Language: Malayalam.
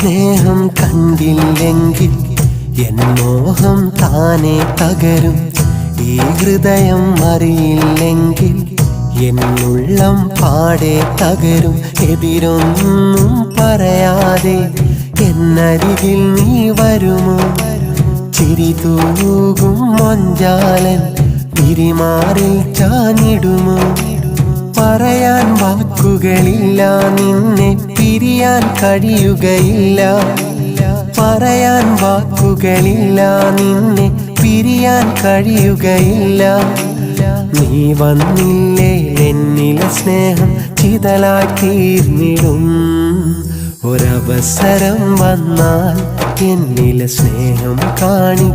സ്നേഹം കണ്ടില്ലെങ്കിൽ എൻ മോഹം താനെ തകരും. ഈ ഹൃദയം അറിയില്ലെങ്കിൽ എന്നുള്ളം പാടെ തകരും. എതിരൊന്നും പറയാതെ എന്നരികിൽ നീ വരുമോ? ചിരി തൂകും മൊഞ്ചാലൻ പിരിമാറിൽ ചാഞ്ഞിടുമോ? പറയാൻ വാക്കുകളില്ല, നിന്നെ പിരിയാൻ കഴിയുകയില്ല. പറയാൻ വാക്കുകളില്ല, നിന്നെ പിരിയാൻ കഴിയുകയില്ല. നീ വന്നില്ലേ എന്നിലെ സ്നേഹം ചിതലായി തീർന്നിടും. ഒരവസരം വന്നാൽ എന്നിലെ സ്നേഹം കാണിക്കാം.